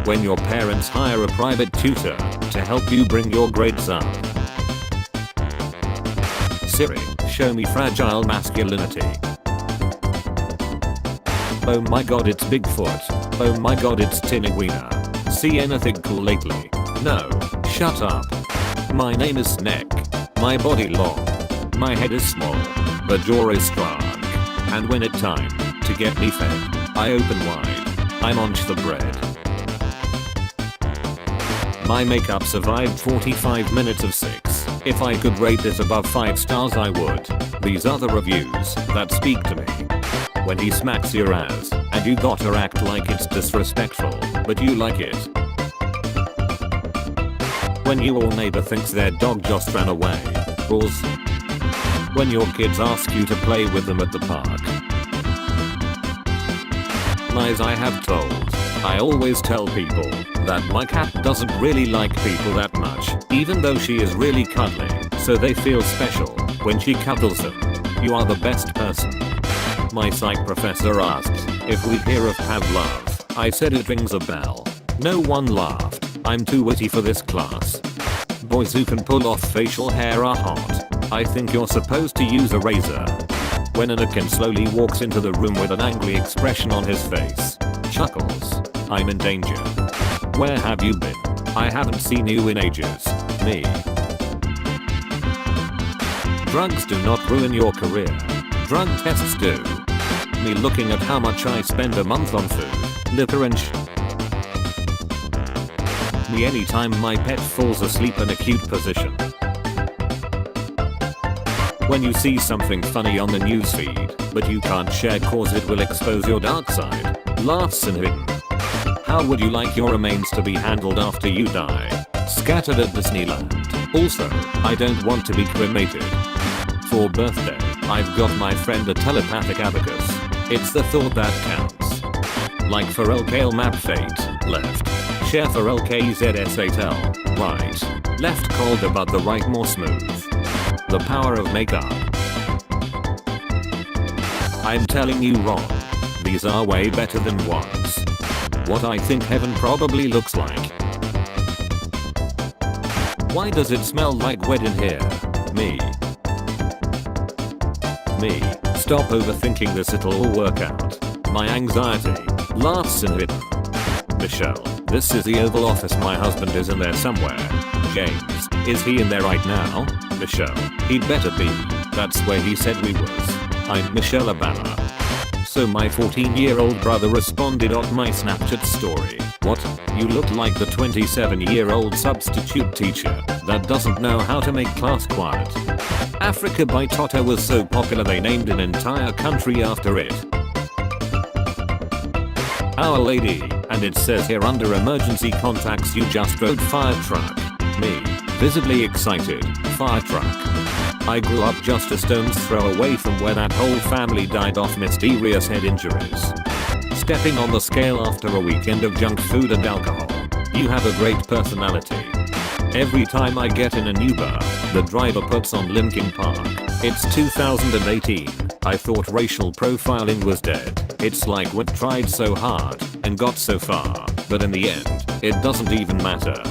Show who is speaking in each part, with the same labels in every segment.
Speaker 1: When your parents hire a private tutor to help you bring your grades up. Siri, show me Fragile Masculinity. Oh my god, it's Bigfoot. Oh my god, it's Tiniguina. See anything cool lately? No, shut up. My name is Snake. My body long. My head is small. The jaw is strong. And when it's time to get me fed, I open wide. I munch the bread. My makeup survived 45 minutes of 6. If I could rate this above 5 stars I would. These are the reviews that speak to me. When he smacks your ass, and you gotta act like it's disrespectful, but you like it. When your neighbor thinks their dog just ran away. Pause. When your kids ask you to play with them at the park. Lies I have told. I always tell people that my cat doesn't really like people that much, even though she is really cuddly, so they feel special when she cuddles them. You are the best person. My psych professor asked if we'd hear of Pavlov. I said it rings a bell. No one laughed. I'm too witty for this class. Boys who can pull off facial hair are hot. I think you're supposed to use a razor. When Anakin slowly walks into the room with an angry expression on his face. Chuckles. I'm in danger. Where have you been? I haven't seen you in ages. Me. Drugs do not ruin your career. Drug tests do. Me looking at how much I spend a month on food, liquor and Me anytime my pet falls asleep in a cute position. When you see something funny on the newsfeed, but you can't share cause it will expose your dark side. Laughs and hidden. How would you like your remains to be handled after you die? Scattered at Disneyland. Also, I don't want to be cremated. For birthday, I've got my friend a telepathic abacus. It's the thought that counts. Like Pharrell Kale map fate, left. Share Pharrell KZS8L, right. Left colder but the right more smooth. The power of makeup. I'm telling you wrong. These are way better than ones. What I think heaven probably looks like. Why does it smell like wet in here? Me. Stop overthinking this, it'll all work out. My anxiety. Laughs and hidden. Michelle. This is the Oval Office, my husband is in there somewhere. James. Is he in there right now? Michelle. He'd better be. That's where he said we was. I'm Michelle Obama. So my 14-year-old brother responded on my Snapchat story. What? You look like the 27-year-old substitute teacher that doesn't know how to make class quiet. Africa by Toto was so popular they named an entire country after it. Our Lady, and it says here under emergency contacts you just rode fire truck. Me. Visibly excited. Fire truck. I grew up just a stone's throw away from where that whole family died of mysterious head injuries. Stepping on the scale after a weekend of junk food and alcohol. You have a great personality. Every time I get in an Uber, the driver puts on Linkin Park. It's 2018. I thought racial profiling was dead. It's like we tried so hard and got so far, but in the end, it doesn't even matter.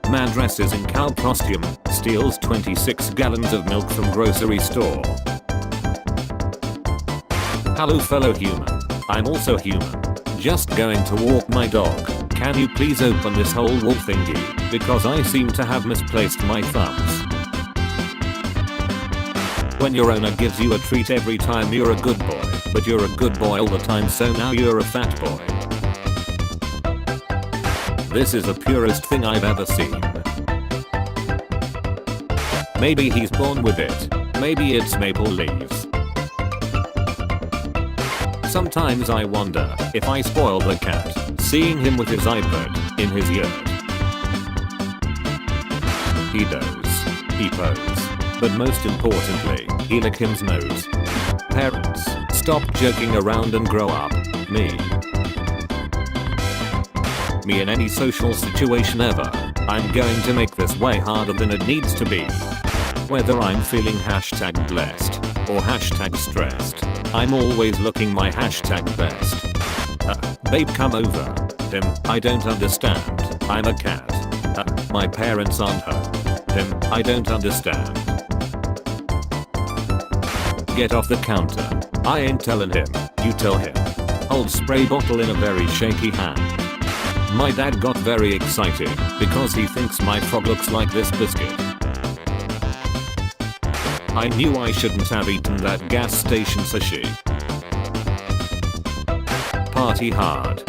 Speaker 1: Man dresses in cow costume, steals 26 gallons of milk from grocery store. Hello fellow human. I'm also human. Just going to walk my dog. Can you please open this whole wall thingy? Because I seem to have misplaced my thumbs. When your owner gives you a treat every time you're a good boy, but you're a good boy all the time so now you're a fat boy. This is the purest thing I've ever seen. Maybe he's born with it. Maybe it's maple leaves. Sometimes I wonder if I spoil the cat, seeing him with his iPad in his yurt. He does. He pose. But most importantly, he lick him's nose. Parents, stop joking around and grow up. Me in any social situation ever. I'm going to make this way harder than it needs to be. Whether I'm feeling #blessed or #stressed, I'm always looking my #best. Babe, come over. Him, I don't understand. I'm a cat. My parents aren't home. Him, I don't understand. Get off the counter. I ain't telling him. You tell him. Hold spray bottle in a very shaky hand. My dad got very excited because he thinks my frog looks like this biscuit. I knew I shouldn't have eaten that gas station sushi. Party hard.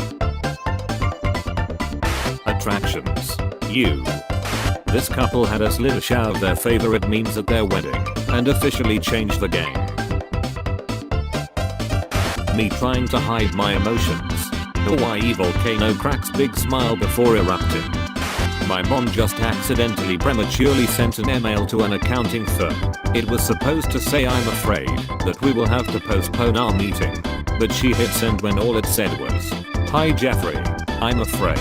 Speaker 1: Attractions. You. This couple had us lit a show of their favorite memes at their wedding and officially changed the game. Me trying to hide my emotions. Hawaii volcano cracks big smile before erupting. My mom just accidentally prematurely sent an email to an accounting firm. It was supposed to say I'm afraid that we will have to postpone our meeting. But she hit send when all it said was, "Hi Jeffrey, I'm afraid.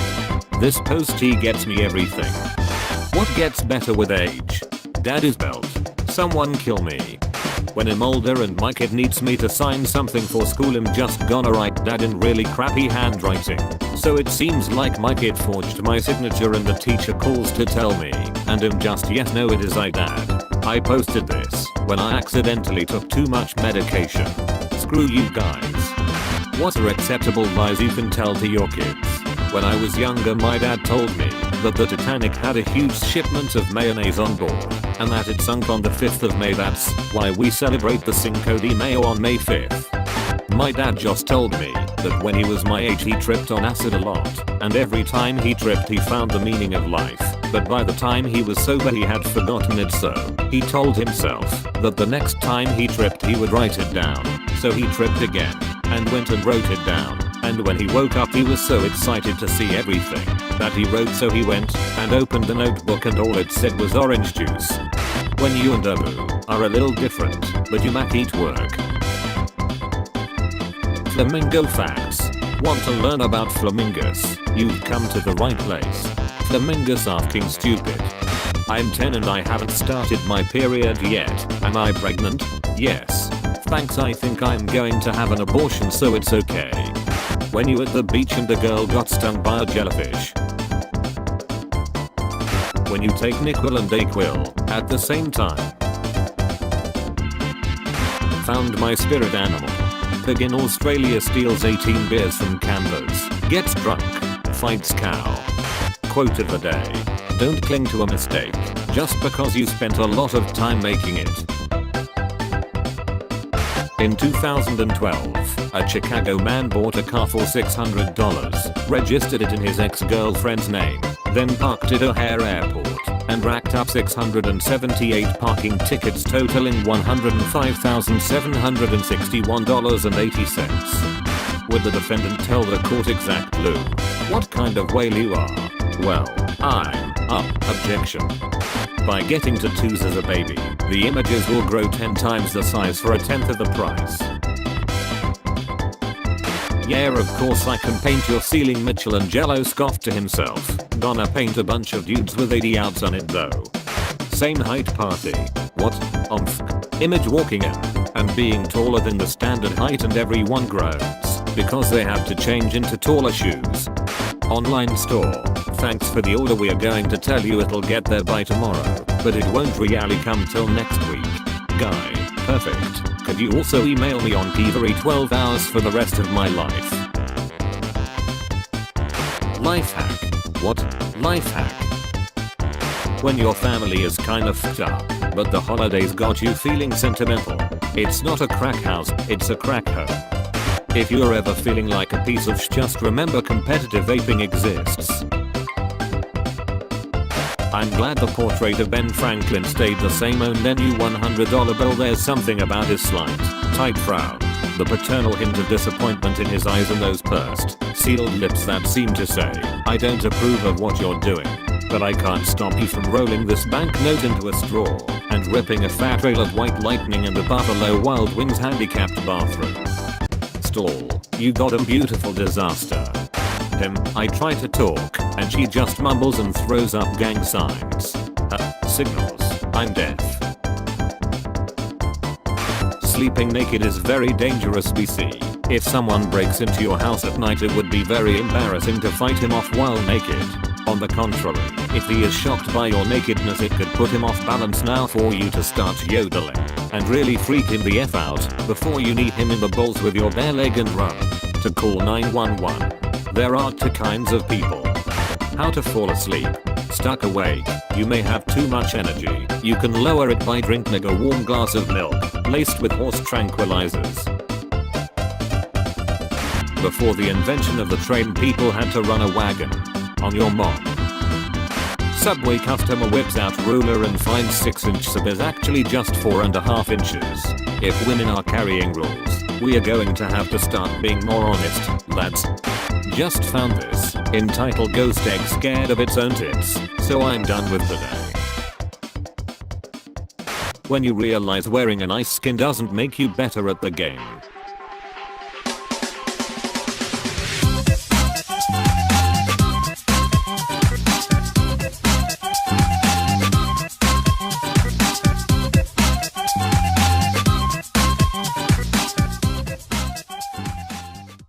Speaker 1: This postee gets me everything." What gets better with age? Daddy's belt. Someone kill me. When I'm older and my kid needs me to sign something for school, I'm just gonna write dad in really crappy handwriting. So it seems like my kid forged my signature and the teacher calls to tell me, and I'm just yes no it is I dad. I posted this when I accidentally took too much medication. Screw you guys. What are acceptable lies you can tell to your kids? When I was younger, my dad told me that the Titanic had a huge shipment of mayonnaise on board and that it sunk on the 5th of May. That's why we celebrate the Cinco de Mayo on May 5th. My dad just told me that when he was my age he tripped on acid a lot, and every time he tripped he found the meaning of life, but by the time he was sober he had forgotten it, so he told himself that the next time he tripped he would write it down. So he tripped again and went and wrote it down, and when he woke up he was so excited to see everything that he wrote, so he went and opened the notebook and all it said was orange juice. When you and Abu are a little different, but you make it work. Flamingo facts. Want to learn about flamingos? You've come to the right place. Flamingos are fucking stupid. I'm 10 and I haven't started my period yet. Am I pregnant? Yes. Thanks, I think I'm going to have an abortion, so it's okay. When you at the beach and a girl got stung by a jellyfish. When you take Nyquil and Dayquil at the same time. Found my spirit animal. Pig in Australia steals 18 beers from Canvas, gets drunk, fights cow. Quote of the day. Don't cling to a mistake just because you spent a lot of time making it. In 2012, a Chicago man bought a car for $600, registered it in his ex-girlfriend's name, then parked at O'Hare Airport, and racked up 678 parking tickets totaling $105,761.80. Would the defendant tell the court exact clue what kind of whale you are? Well, I'm objection. By getting tattoos as a baby, the images will grow 10 times the size for a tenth of the price. Yeah, of course I can paint your ceiling, Michelangelo scoffed to himself. Gonna paint a bunch of dudes with 80 outs on it though. Same height party. What? Image walking in and being taller than the standard height and everyone groans because they have to change into taller shoes. Online store. Thanks for the order, we are going to tell you it'll get there by tomorrow, but it won't really come till next week. Guy, perfect. Could you also email me on every 12 hours for the rest of my life? Life hack. What? Life hack. When your family is kind of fucked up, but the holidays got you feeling sentimental. It's not a crack house, it's a crack home. If you're ever feeling like a piece of sh, just remember competitive vaping exists. I'm glad the portrait of Ben Franklin stayed the same on the new $100 bill. There's something about his slight, tight frown, the paternal hint of disappointment in his eyes and those pursed, sealed lips that seem to say, I don't approve of what you're doing, but I can't stop you from rolling this banknote into a straw and ripping a fat trail of white lightning in the Buffalo Wild Wings handicapped bathroom. Stall, you got a beautiful disaster. Him, I try to talk, and she just mumbles and throws up gang signs. Signals, I'm deaf. Sleeping naked is very dangerous, BC. If someone breaks into your house at night, it would be very embarrassing to fight him off while naked. On the contrary, if he is shocked by your nakedness, it could put him off balance now for you to start yodeling and really freak him the F out before you knee him in the balls with your bare leg and run to call 911. There are two kinds of people. How to fall asleep. Stuck awake. You may have too much energy. You can lower it by drinking a warm glass of milk laced with horse tranquilizers. Before the invention of the train, people had to run a wagon on your mom. Subway customer whips out ruler and finds 6-inch sub is actually just 4.5 inches. If women are carrying rules, we are going to have to start being more honest, lads. Just found this entitled Ghost Egg Scared of Its Own Tits, so I'm done with today. When you realize wearing an ice skin doesn't make you better at the game,